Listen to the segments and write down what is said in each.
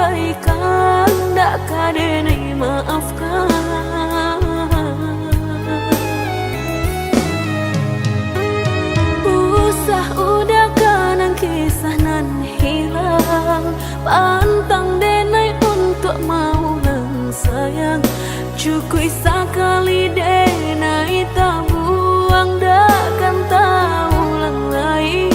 abaikan, tak kadenai maafkan. Usah udah kanang kisah nan hilang, pantang denai untuk mau lang sayang. Cukui sekali denai tak buang, takkan tahu lang lagi.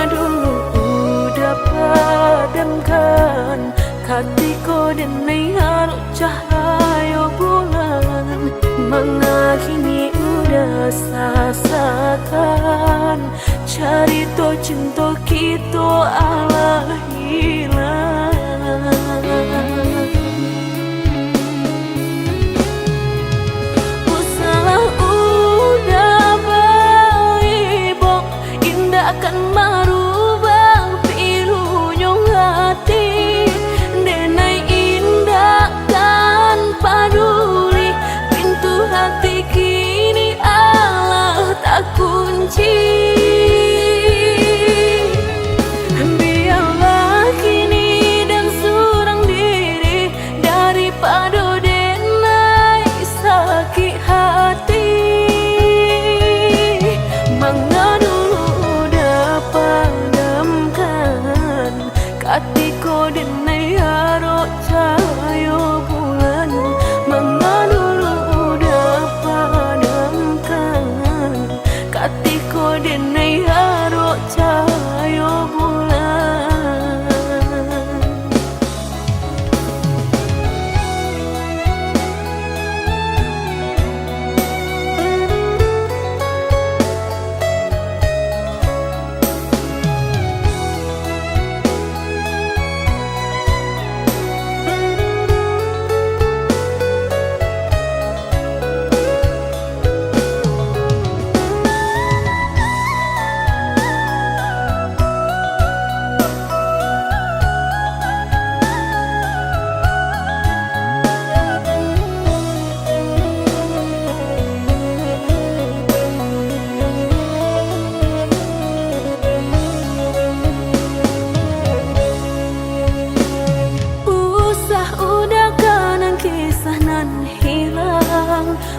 Dulu udah padamkan hatiku denai harus cahaya bulan. Mengakini udah sasakan, cari to cinta kita ala hilang. Usalah udah baik, bok indah akan marubah pilunya hati. Denai indah tanpa peduli, pintu hati kini Allah tak kunci. Biarlah kini dan surang diri, daripada denai sakit hati. Hatiku denai harus cahaya bulan. Dulu udah padamkan hatiku denai harus cahaya bulan.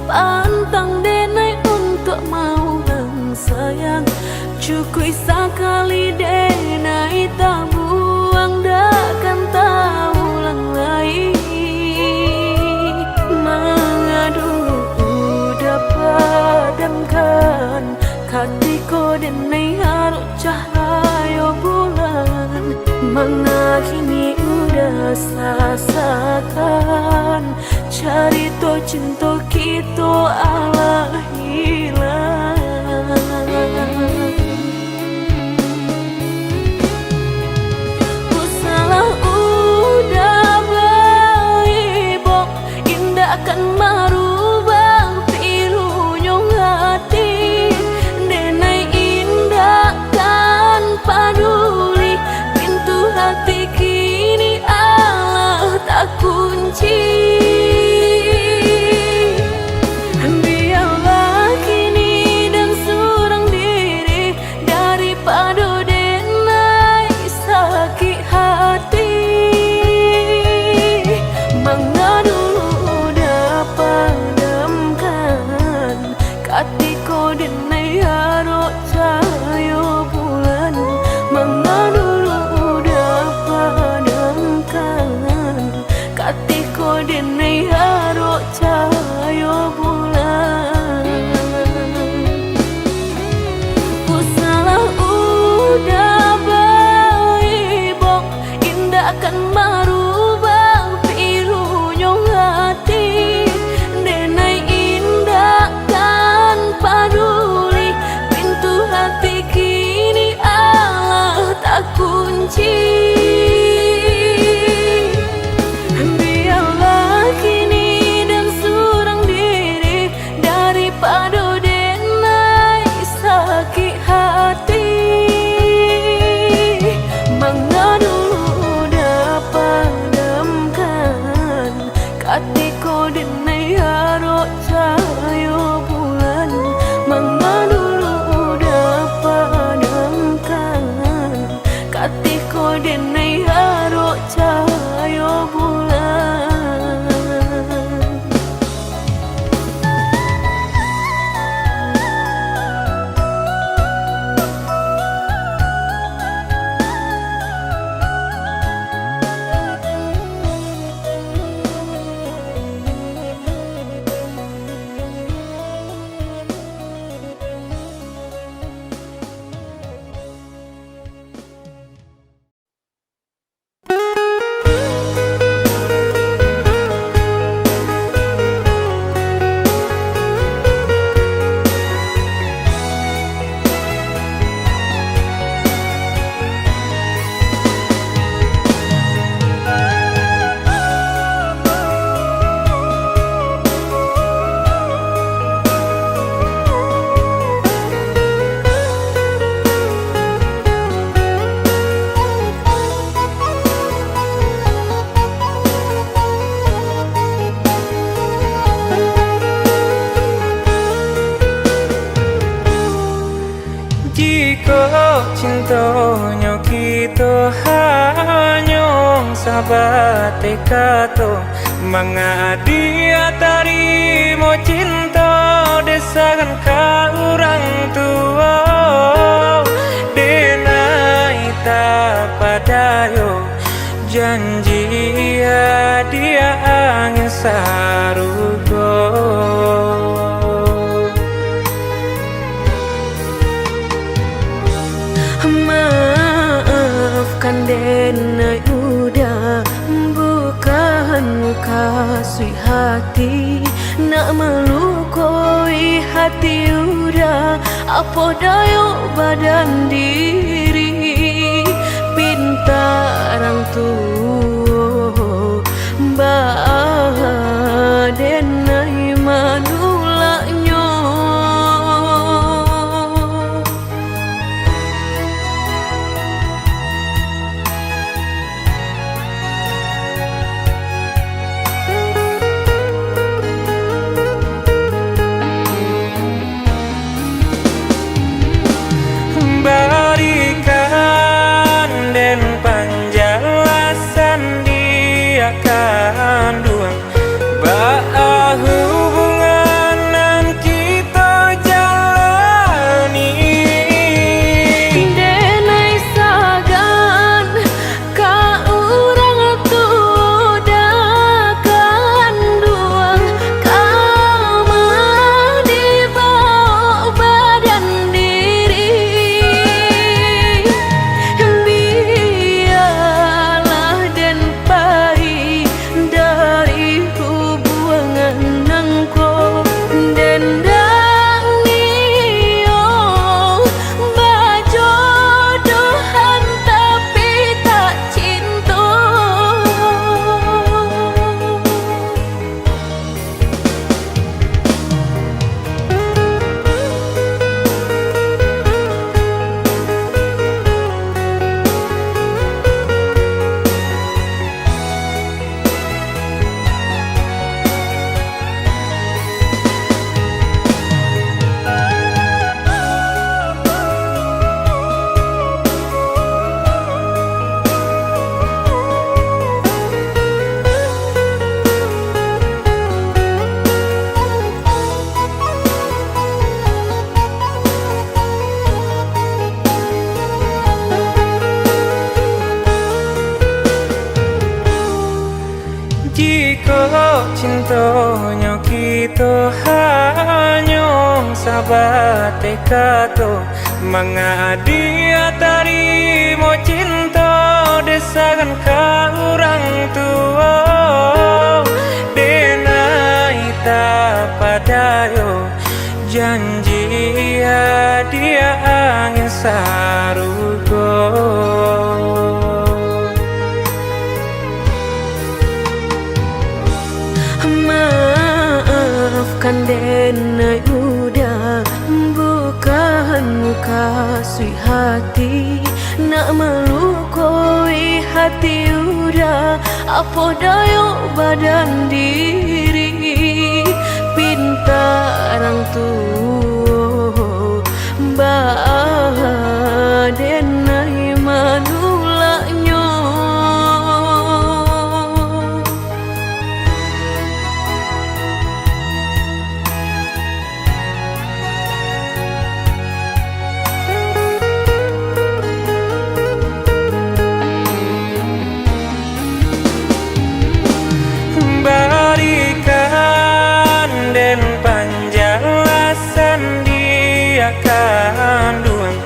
Pantang denai untuk mau lang sayang. Cukui sekali denai tak buang, takkan tahu lang lagi. Dulu udah padamkan hatiku denai harus cahaya bulan. Mengakini udah sasakan, cari to cinta kita ala hilang. Usalah udah baik, bok indah akan marubah pilunya hati. Denai indah tanpa peduli, pintu hati kini Allah tak kunci. Hatiku denai harus cahaya bulan. Dulu udah padamkan hatiku denai harus cahaya bulan. Usalah udah baik, bok indah akan marubah pilunya hati. Denai indah peduli, pintu hati kini Allah tak kunci. Biarlah kini dan surang diri, daripada denai sakit hati. Dulu udah sahabat kato manga dia tarimo cinta desakan ka orang tua denai tak padayo janji ya dia angin sarugo. Maafkan denai udah bukan kasih hati nak melukai hati udah apa dayo badan diri pinta orang tua bah denai manulaknya. Berikan dan penjelasan dia kandung bahwa hubungan kita jalani Denai sagan ka urang tua kandung kama dibawa badan diri biarlah dan pai dari hubungan nangko dendang nio bajodohan tapi tak cinta. jika cintanya kita hanya sahabat kato manga dia tarimo cinta desakan ka orang tua denai tak padayo janji ya dia angin sarugo. Maafkan denai udah bukan kasih hati nak melukai hati udah apa dayo badan diri pinta orang tua bah denai manulaknya. Berikan dan penjelasan dia kandung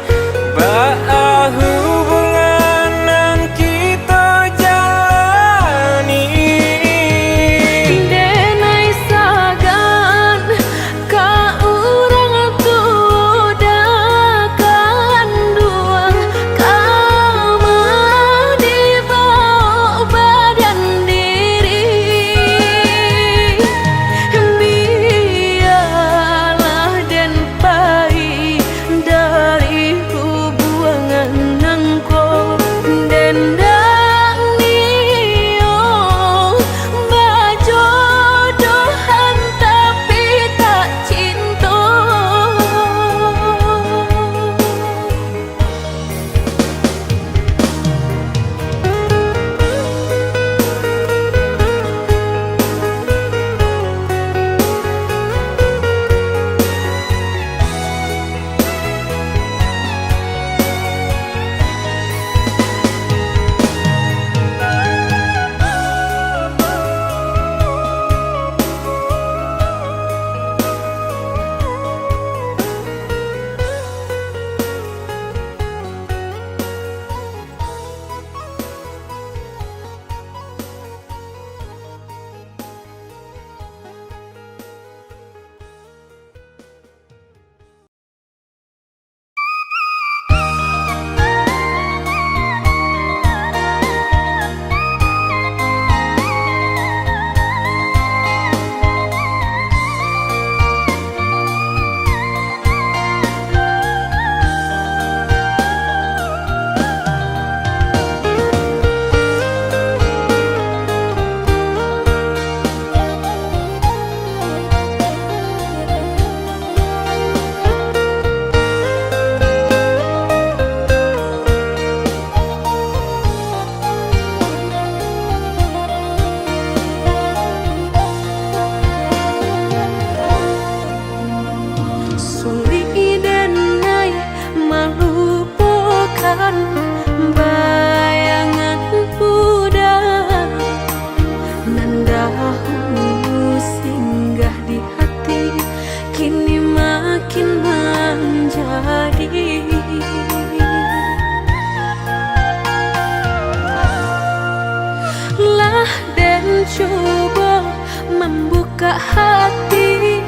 dan coba membuka hati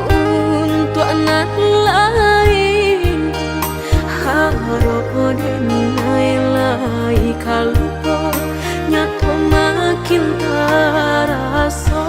untuk anak lain. Harap denai lai kalupa nyato makin terasa.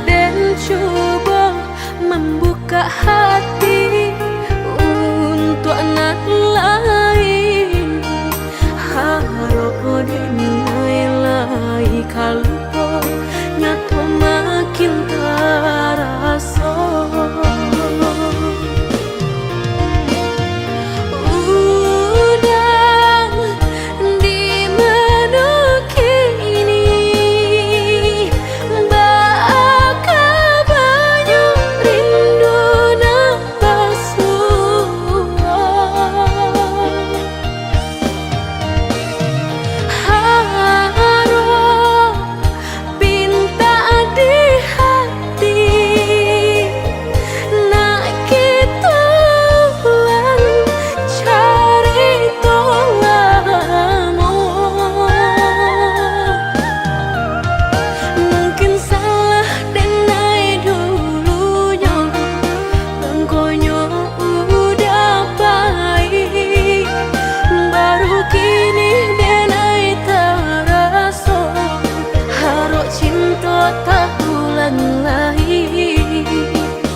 Dan coba membuka hati untuk anak lain. Harap denai lai kalupa nyato makin terasa.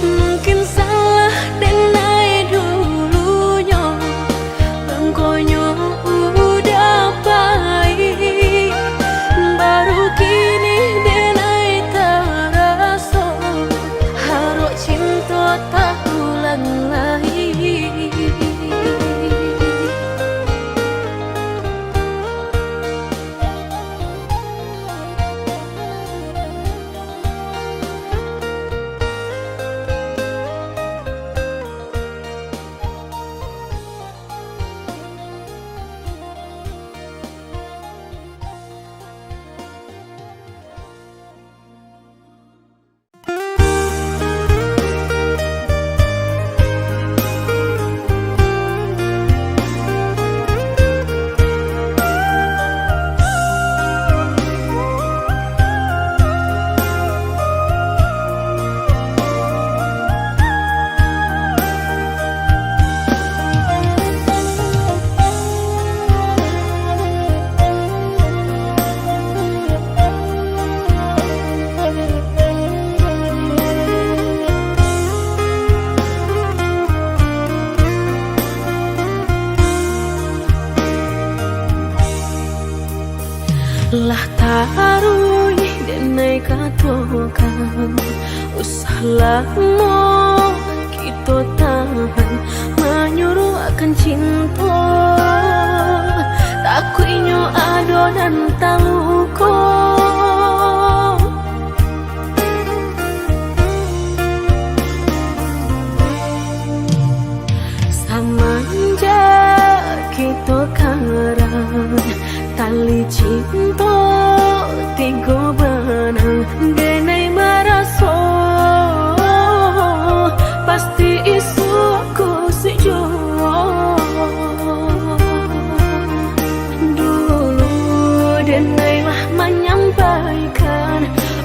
Mungkin salah denai dulunya, engkonya udah baik, baru kini denai terasa. Harap cinta tak ulang lagi. Lah tarui denai katokan usah lama kita tahan menyuruh akan cinta takuinyo adonan taluko tigo benang denai maraso pasti isu aku sejo. Dulu denai mah menyampaikan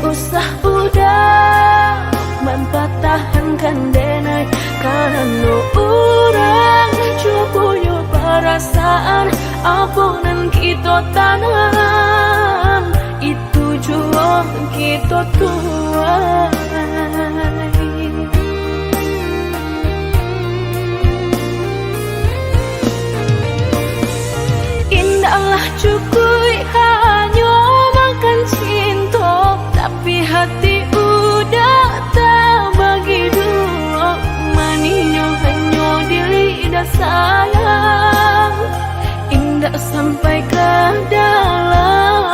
usah udah mempatahankan denai karena orang cukup yo perasaan apunan kita tanam itu jual kita tuai. Indahlah cukup hanya makan cinta tapi hati udah tak bagi dua maninyo hanya di lidah sayang indah sampai ke dalam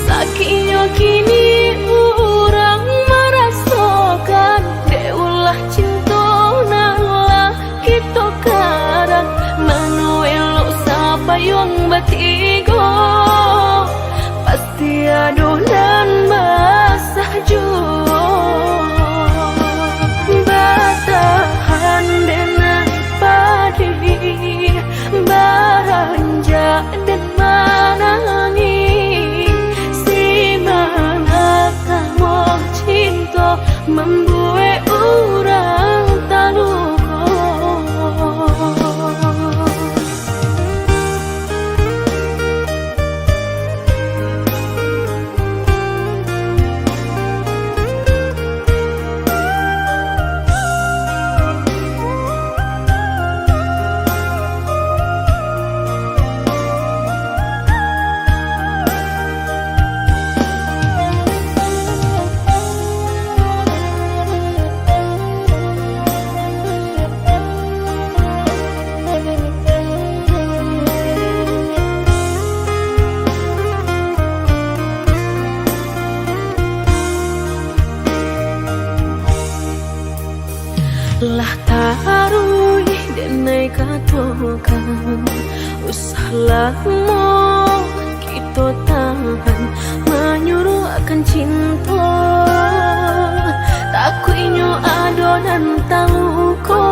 sakitnya kini orang merasakan deulah cinta nalah kita karang manuelo siapa yang batigo pasti adonan basah juga batahan dengan padi baranja dan manangi si mana kamu cinta membuat orang tak luka. Lah taruh denai katokan usahlah mau kita tahan menyuruh akan cinta takutnya adonan taluko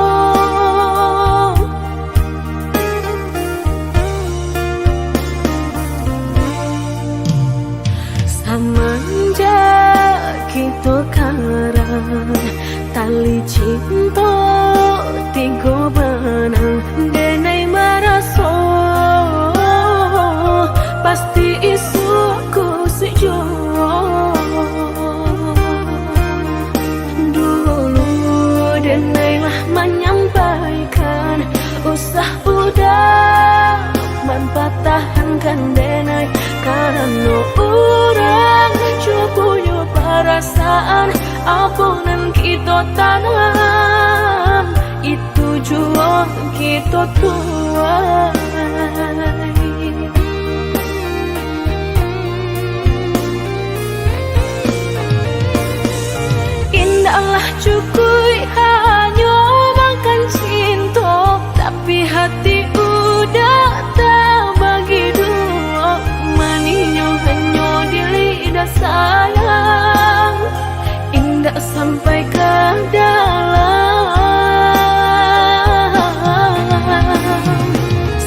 samanja kita karang tali cinta tigo benang denai maraso pasti isu aku sejo. Dulu denai mah menyampaikan usah udah mempatahankan denai karena orang cukup yo perasaan apunan kita tanam itu jual kita tuai. Indahlah cukup hanya makan cinta tapi hati udah tak bagi dua maninyo hanya di lidah sayang indah sampai ke dalam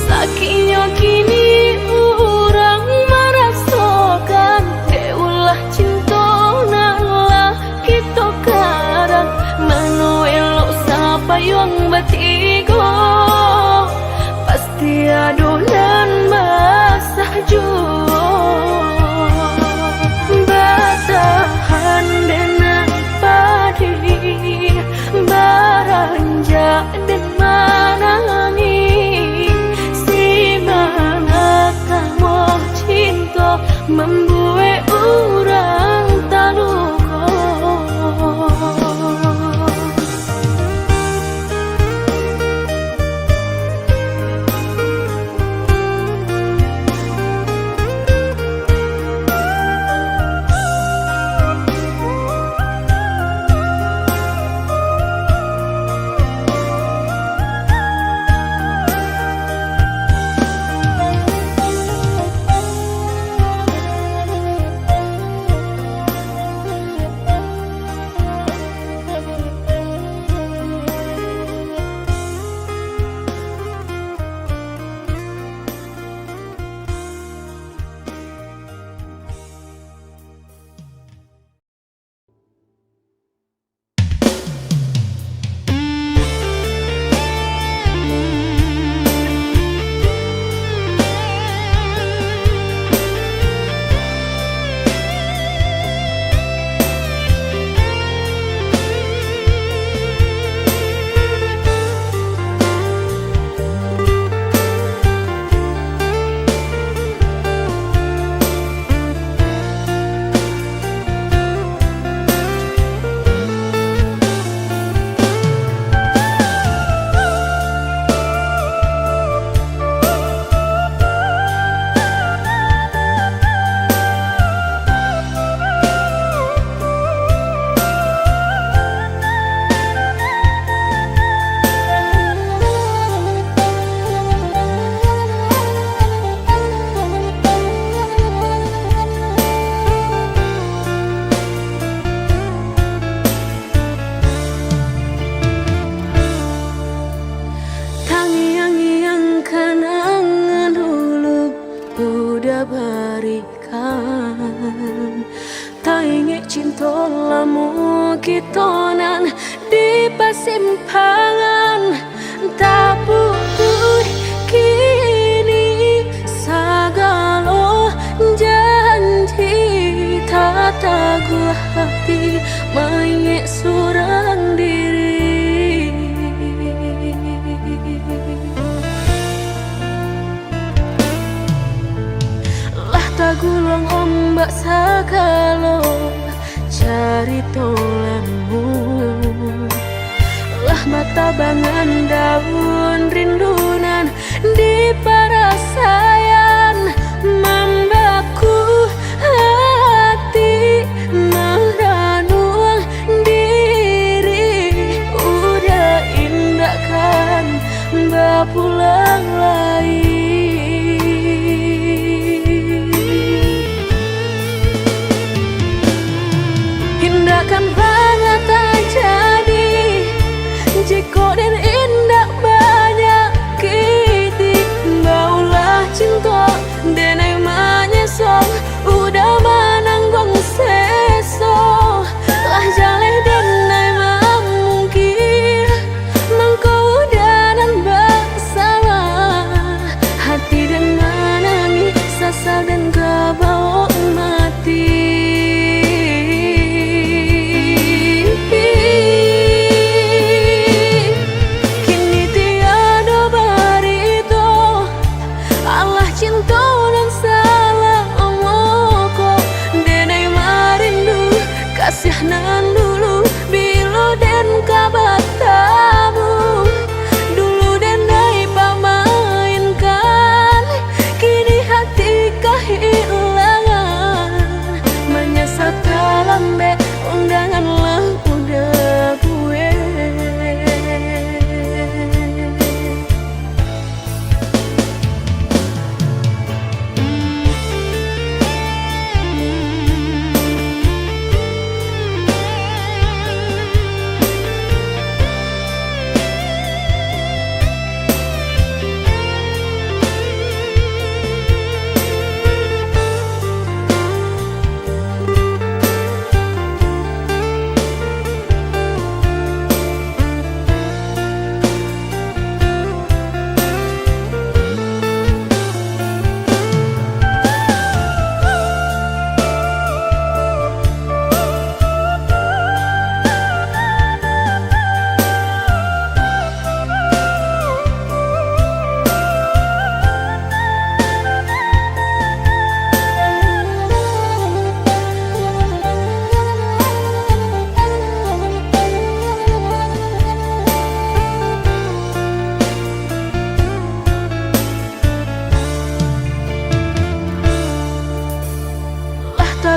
sakitnya kini orang merasakan deulah cinta nalah kita karang manuelo siapa yang batigo pasti adonan basah juga batahan dengan padi baranja dan manangi si mana kamu cinta membuat orang tak luka. udah berikan. Tak ingin cinta lamu kitonan di persimpangan. Tak butuh kini segala janji. Tak tahu hati main surang diri. Lah tak gulung ombak segala cari tolamu. Lah mata bangan daun rindunan di parasayan. Membaku hati meranung diri. Udah indah kan bapulang lagi. Hindakan banget terjadi jika dan indah banyak kiti. Baulah cinta dan emangnya song udah menanggung seso. Lah jaleh dan emang mungkin mengkau dan bersalah. Hati dan menangis sasal dan kebawa mati. Kasihanan dulu bilo dan kabar tamu. Dulu dan nai pamainkan, kini hati kehilangan. Menyesal terlambat undangan lah udah gue.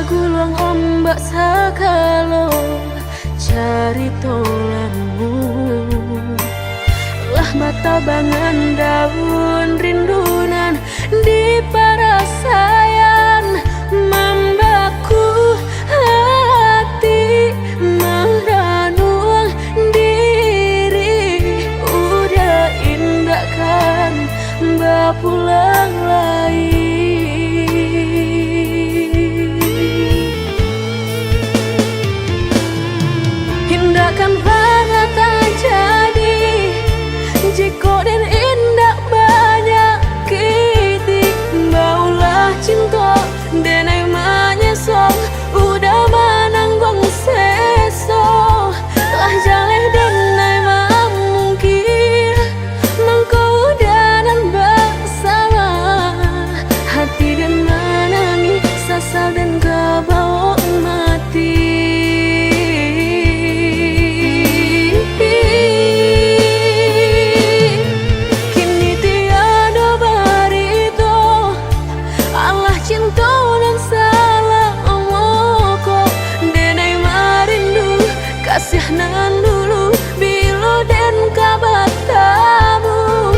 Gulung ombak segala cari tolamu. Lah mata bangan daun rindunan di parasayan. Membaku hati meranung diri. Udah indah kan bapulang lagi. Hindakan banget terjadi jika dan indah banyak kiti. Baulah cinta dan emangnya song udah menanggung seso. Lah jaleh dan emang mungkin mengkau dan bersalah. Hati dan menangis sasal dan kebawa mati. Kasihanan dulu bilo dan kabar tamu.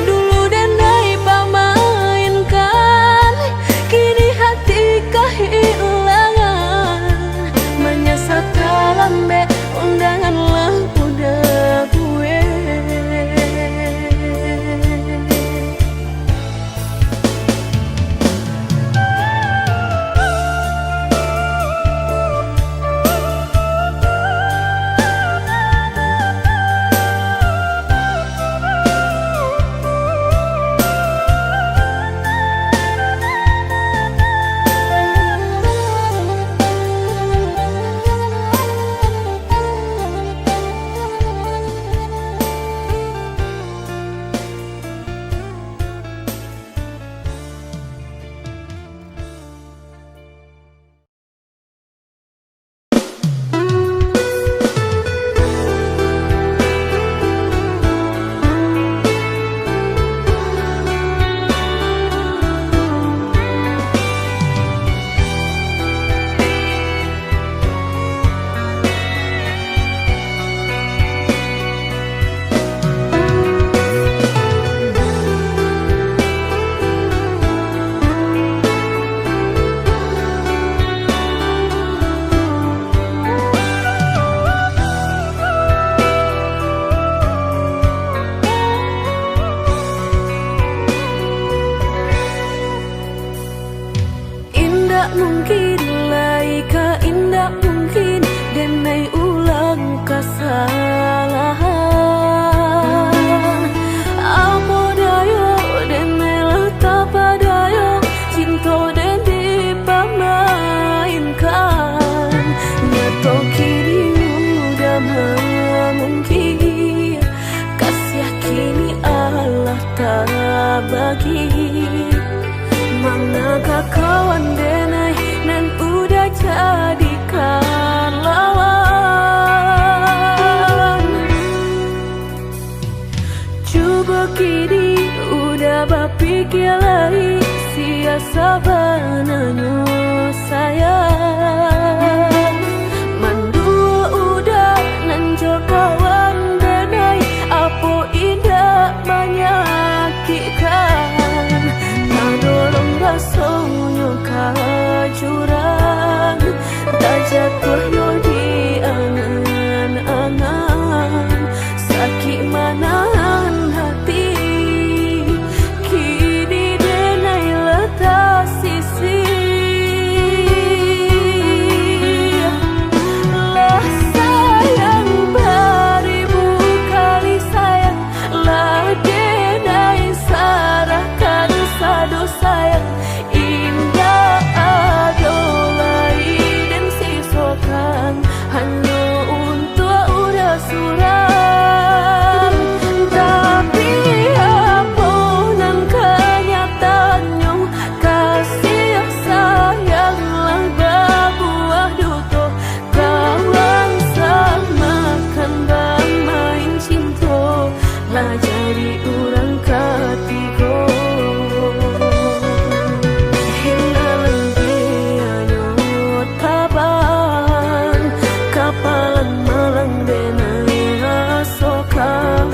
Dulu dan nai pamainkan, kini hati kehilangan. indah mungkin laika indah mungkin denai ulang kesalahan apa dayo denai letak padayo cinta den dipamainkan nyato kini udah mungkin kasih kini Allah tak bagi manakah kawan denai nan udah jadikan lawan coba kini udah berpikir lagi siasa bananyo sayang mandua udah nanjo kawan denai apa indah menyakitkan tadolong basonyo jurang tak jatuh yo di angan-angan sakit manahan hati kini denai letak sisi lah sayang beribu kali sayang lah denai sarahkan sadu sayang indah adolai dan sisokan hanya untuk udah suram tapi apa nan kenyataannya kasih sayang lah berbuah duto kawan sama kan bang main cinta lah jadi orang ketiga kapalan malang denai asokan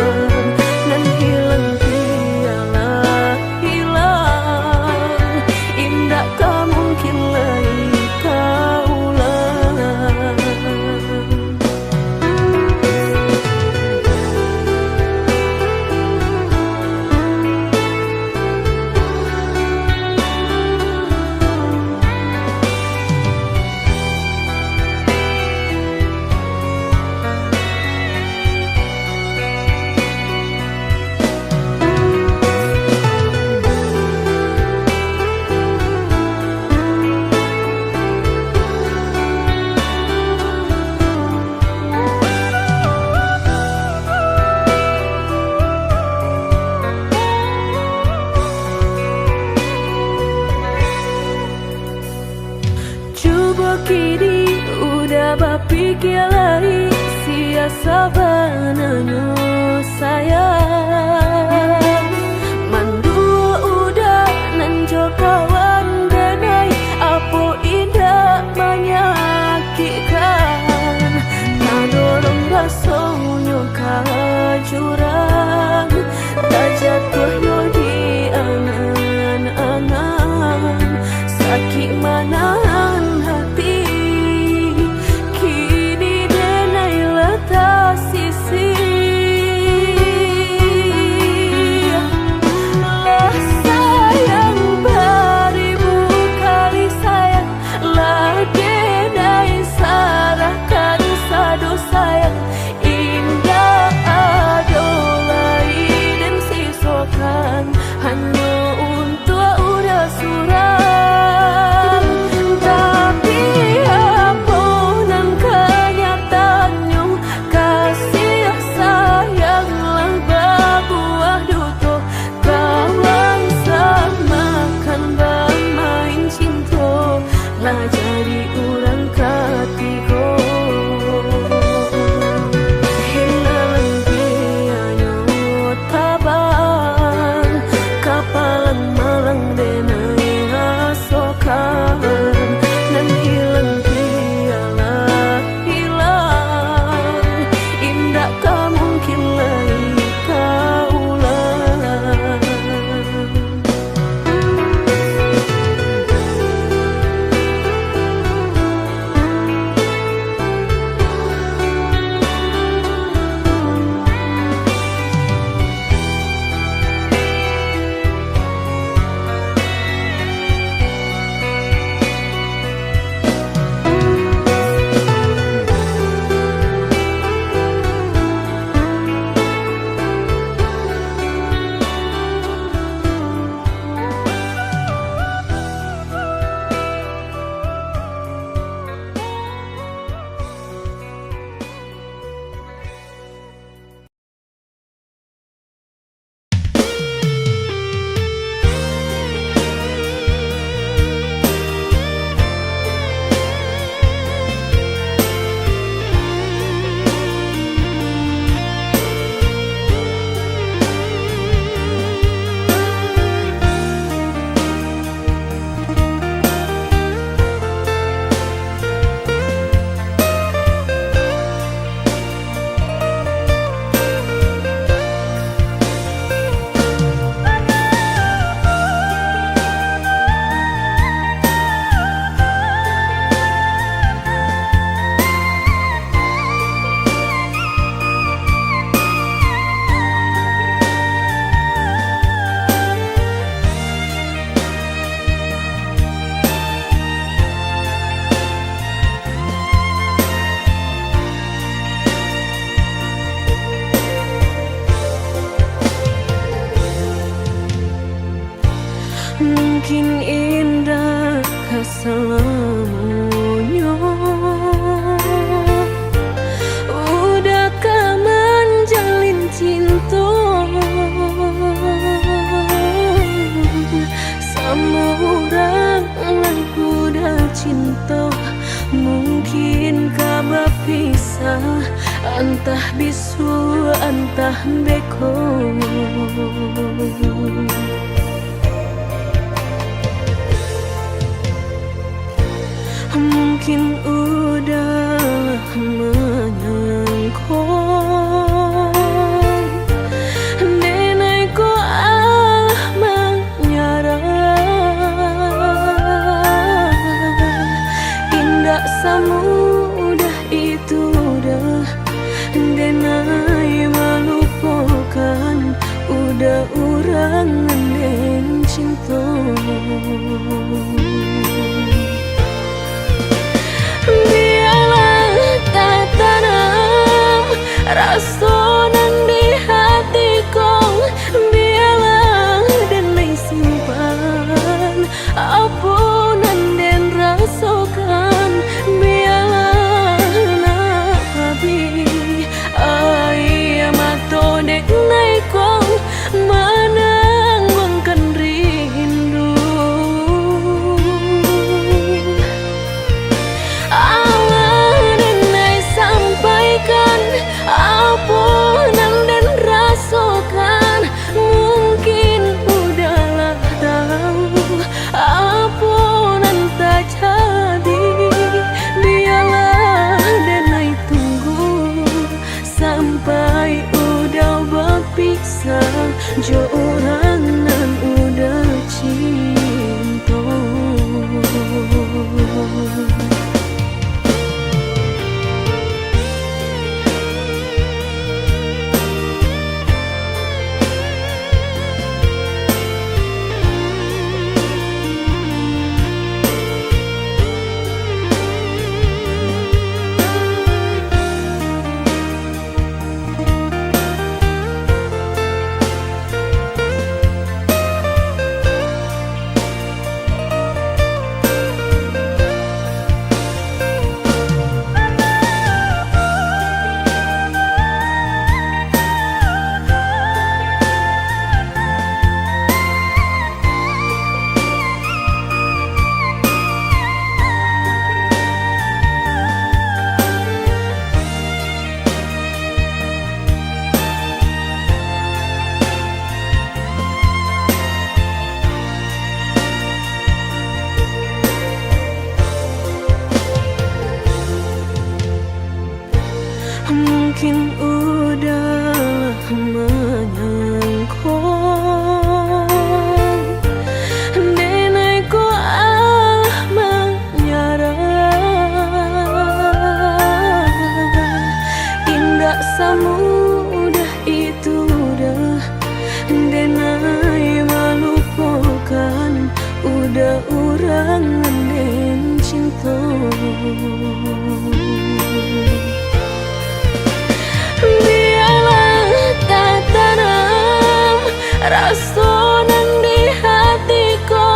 nan hilang tialah hilang indah tak mungkin lagi kaulang kini udah berpikir lagi siasa bananyo sayang mandua udah nanjo kawan denai apa indah menyakitkan tadolong basonyo jurang tak jatuh yo di angan-angan sakit manahan hati kini denai letak sisi lah sayang beribu kali sayang lah denai sarahkan sadu sayang indah adolai dan sisokan indah kasalamunyo udah menjalin cinta sama orang yang udah cinta. Mungkin kabar pisah, entah bisu entah beko. Mungkin udah menyangkut nenekku menyerah. Indah semudah itu udah denai melupakan, udah orang yang cinta. Rasa nang di hatiku, biarlah denai simpan apa nan den rasakan. Biarlah nabi ayah mato denai kong menangguhkan rindu. Allah denai sampaikan apa yang dan rasakan. Mungkin udahlah tahu apa yang tak jadi. Biarlah denai tunggu sampai udah berpisah jo orang yang udah cinta. Mungkin udah menyangkut nenekku menyerah. Indah semudah itu udah denai melupakan, udah orang yang cinta. Rasa nang di hatiku,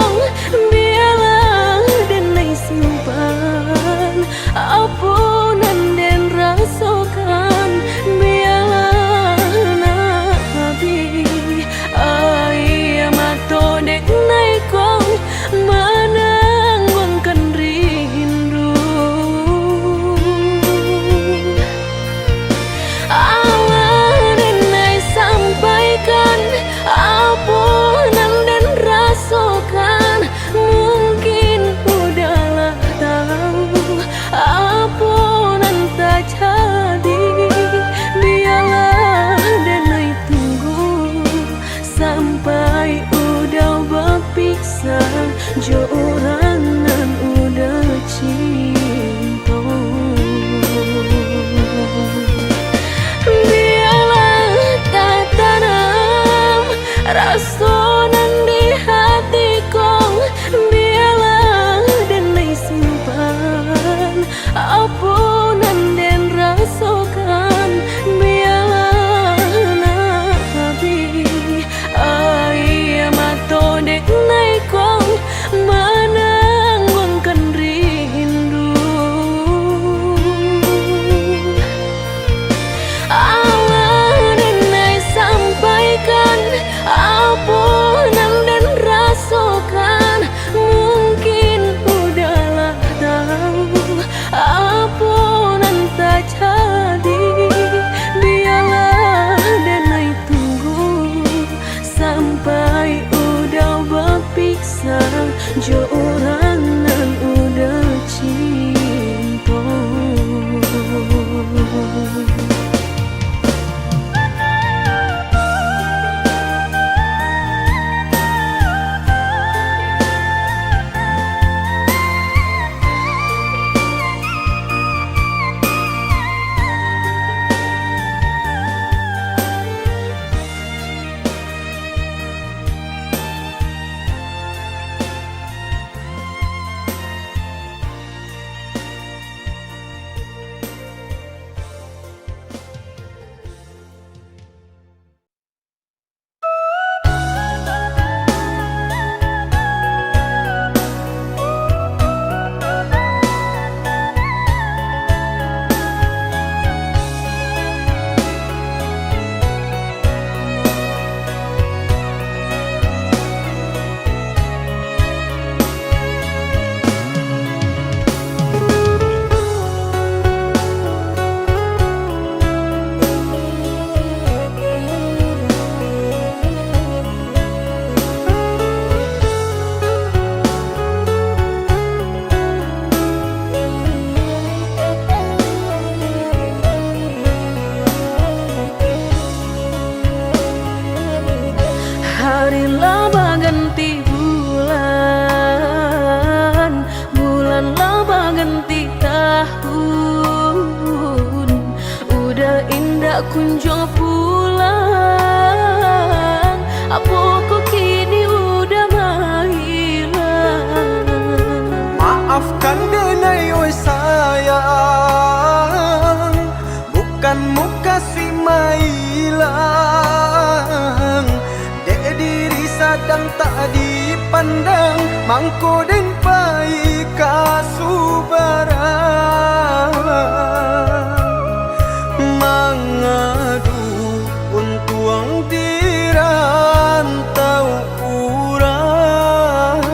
biarlah denai simpan apa nan den rasakan. Biarlah nabi ayah mato denai kong menangguhkan rindu. Allah denai sampaikan apa yang dan rasakan. Mungkin udahlah tahu apa yang tak jadi. Biarlah denai tunggu sampai udah berpisah jo orang yang udah cinta. Rasa nang di hatiku, biarlah denai simpan apa nan den rasakan. Biarlah nabi ayah mato denai kong kunjung pulang. Apa kok kini udah menghilang? Maafkan denai oi sayang, bukan muka si mailang. Dek diri sadang tak dipandang, mangko den pai kasubarang. Mangadu untuang dirantau urang.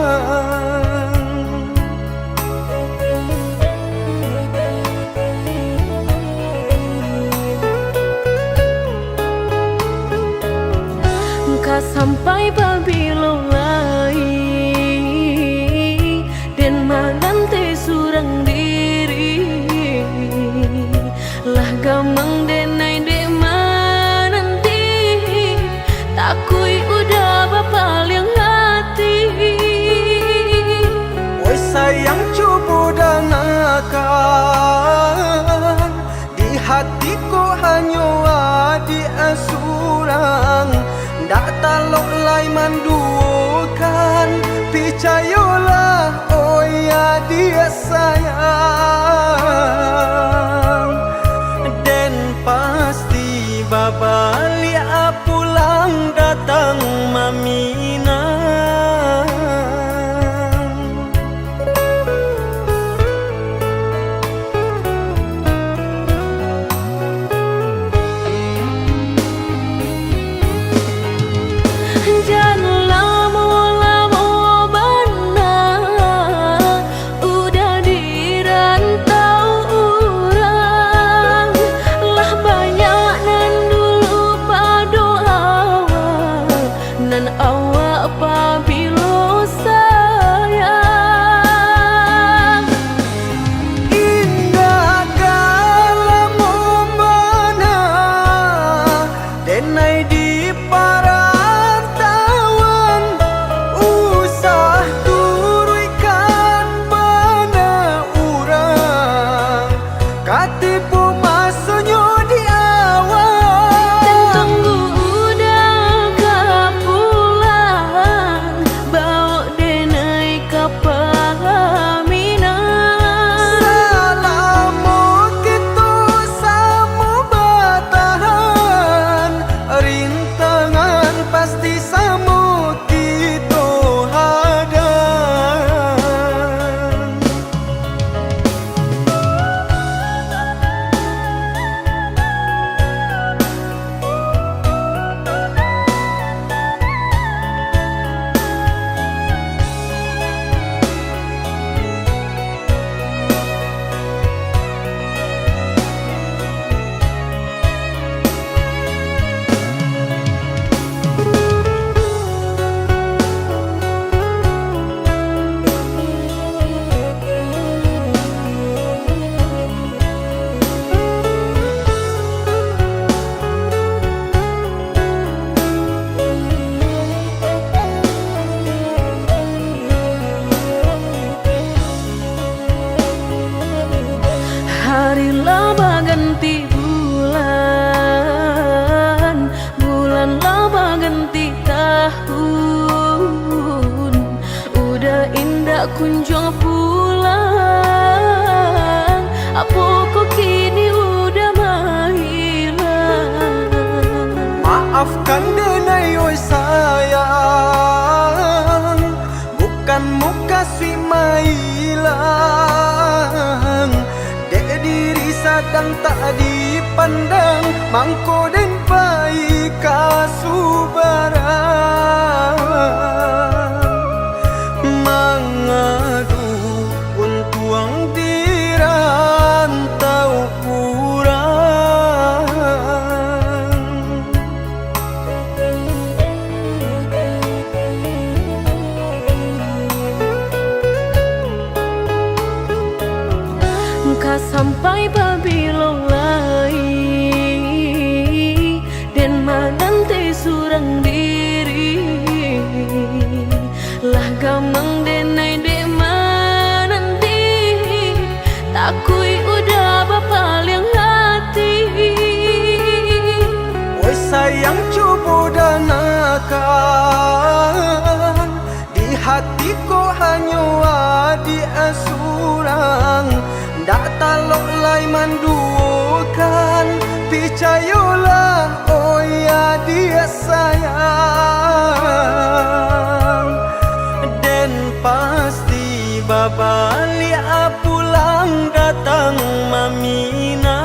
Ka sampai babilo lai dan magante surang diri lah gamang denai dek nanti takui udah bapaling hati. Oi sayang cubu dangakan, di hatiku hanya adi asurang. Ndak talok lai mandukan, percayalah oh ya dia sayang. Dan pasti babali pulang datang mamina. Hari laba ganti bulan, bulan laba ganti tahun. Udah indah kunjung pulang, apa kok kini udah menghilang? Maafkan denai oi sayang, bukan muka si mailang. Dek diri sadang tak dipandang, mangko den pai kasubarang. Mangadu untuang dirantau urang. Ka sampai babilo lai dan magante surang diri lah gamang denai dek nanti takui udah bapaling hati. surang dak talok lai mandukan picayolah oh ya dia sayang dan pasti babali pulang datang mamina.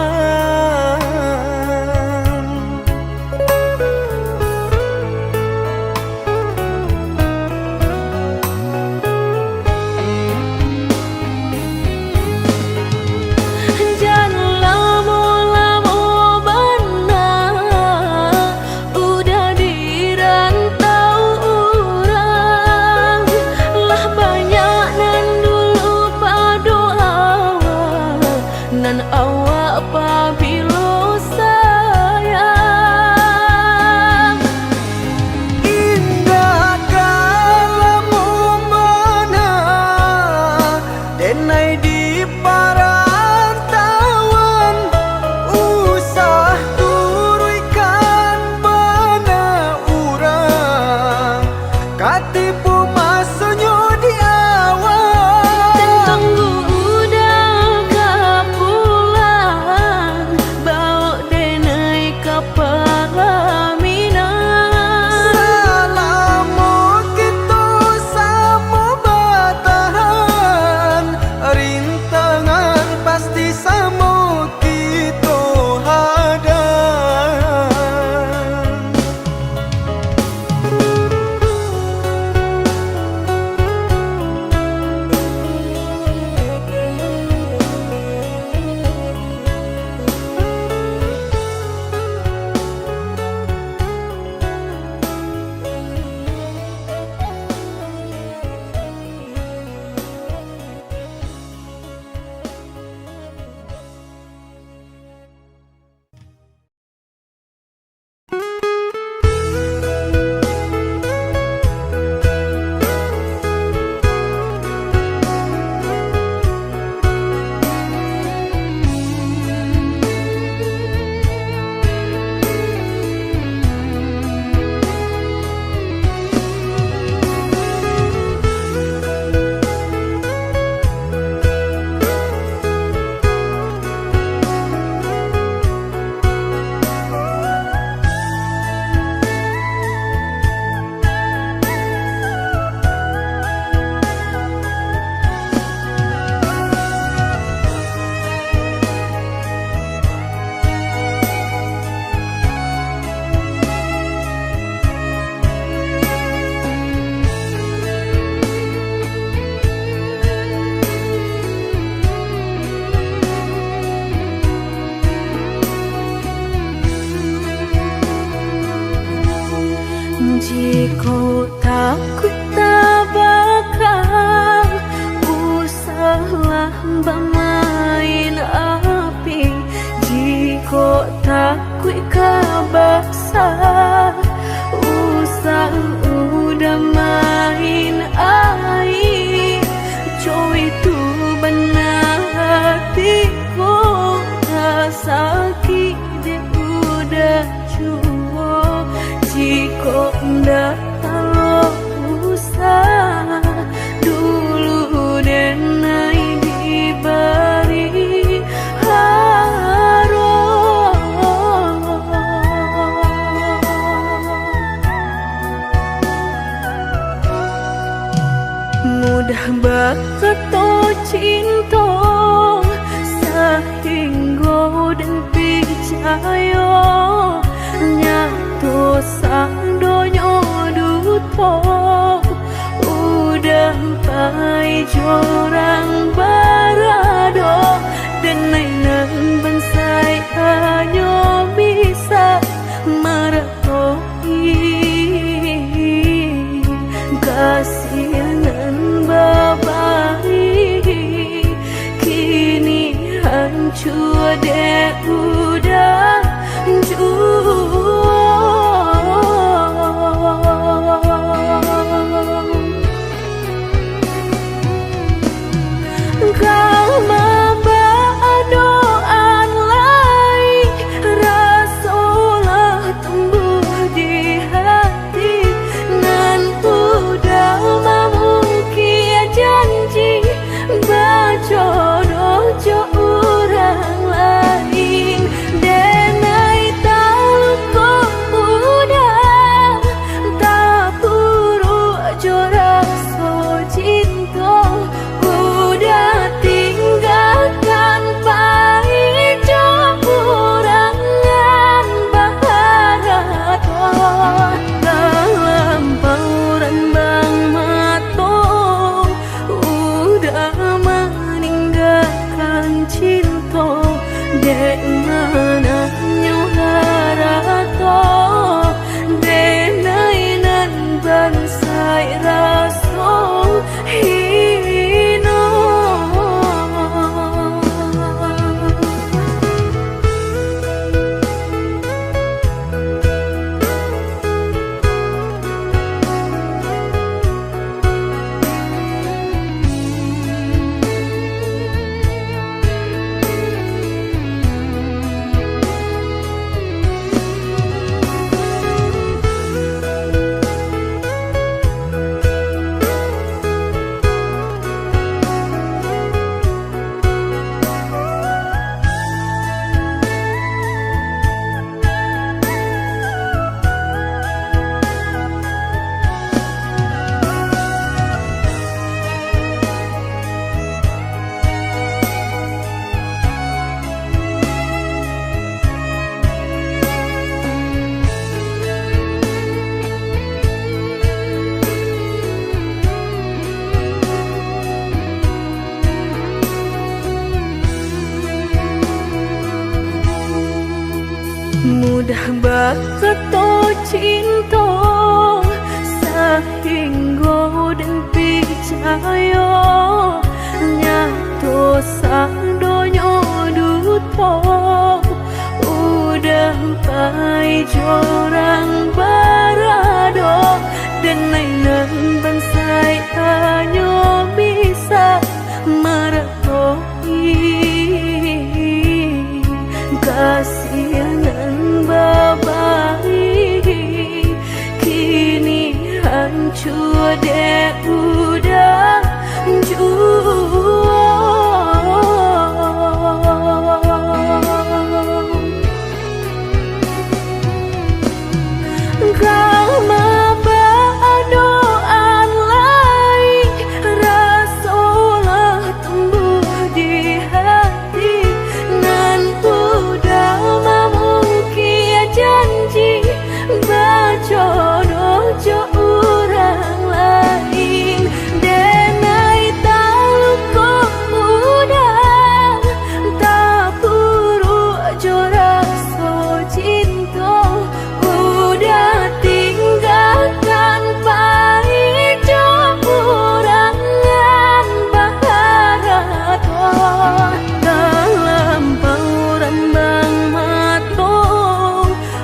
Jika takut tak bakal usahlah bermain api. Jika takut kabasah usah udah main air. Coy itu benar hatiku tak sakit dia udah cukup. Jika ndak talok usah dulu dan naik diberi harum. Mudah bakato cinta sehingga dan percaya nyatu sang donyo duto udah pai jorang barado dan nainan bensai hanya bisa meratoi kasihanan babai kini hancur deh udah Udah bakato cinta sehingga dan percaya nyato sang donyo duto. Udah pai jorang barado dan mainan bansai hanya bisa meretoi kasihanan babai. Kini hancur deh udah jual. Gama doan lain rasolah tumbuh di hati nan udah memungkin janji bajodoh jo orang lain. Denai tahu kok udah tak buru jo rasa cinta. Udah tinggalkan baik jo urangan baharato dalam paurambang mato.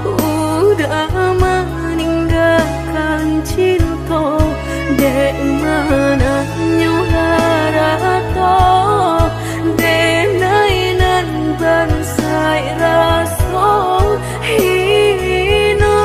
Udah meninggalkan cinta dek mana nyuharato denai nan bansai raso hino.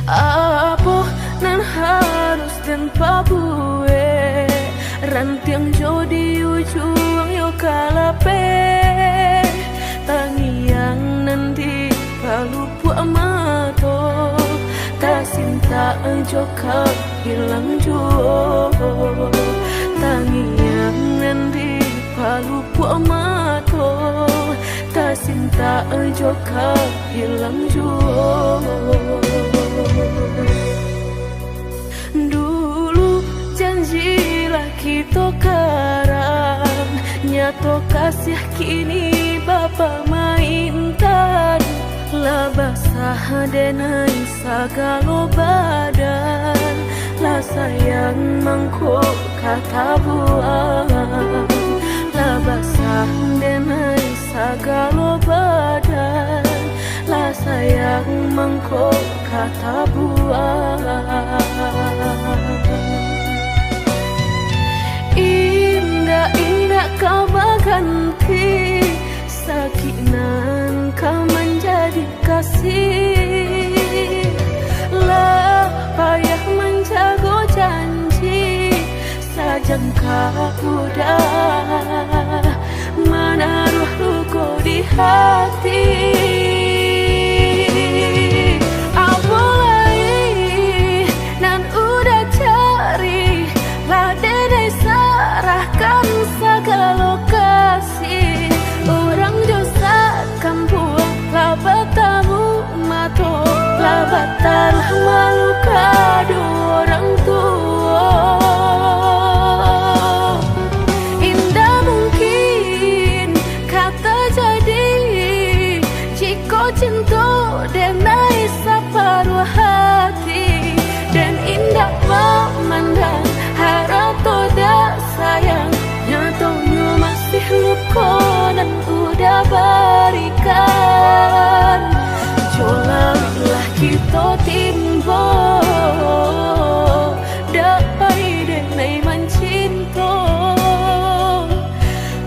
Apa nan harus dan pabue rantiang jo di ujung yo kalape tangiang nanti palupu amato tak sinta jo hilang jo tangiang nanti palupu amato tak sinta jo hilang jo. Dulu janjilah kita karang nyato kasih kini bapa mainkan lah basah denai sagalo badan lah sayang mangkok kata buang lah basah denai sagalo badan lah sayang mangkok kata buang. Indah-indah kau berganti sakinan kau menjadi kasih lah payah menjaga janji sajangka udah hati. Awalai nan udah cari lah dede serahkan segala kasih. Orang dosa kampung lah bertamu mato lah bataruh malu kado orang tua. Indah mungkin kata jadi jika cinta denai separuh hati. Dan indah memandang harap toda sayang nyatanya masih luka dan udah berikan. Jolalah kita timbo dapai denai mencinta.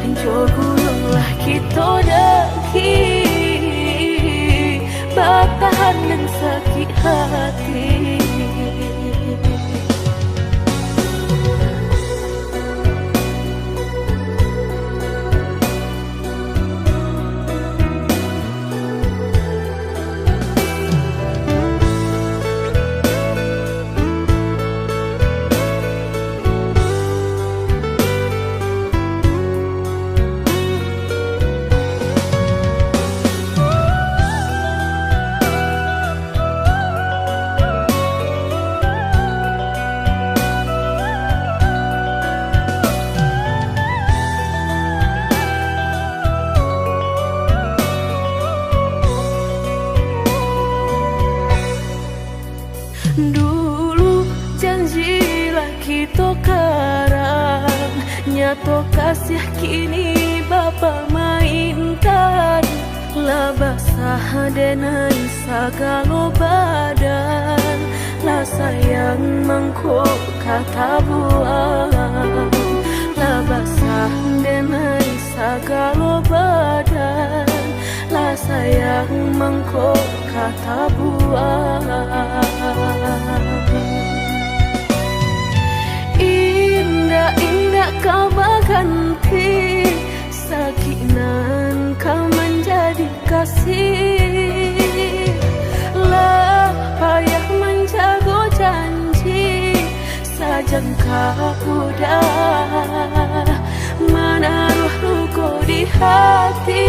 Dan jogullah kita daki bertahan dan sakit hati. Dulu janjilah kita karang nyato kasih kini bapa mainkan. Lah basah denai segala badan lah sayang mangkok kata buang. Lah basah denai segala badan lah sayang mangkok kata buang. Indah-indah kau berganti sakinan kau menjadi kasih. Lah payah menjaga janji sajangka udah menaruh luka di hati.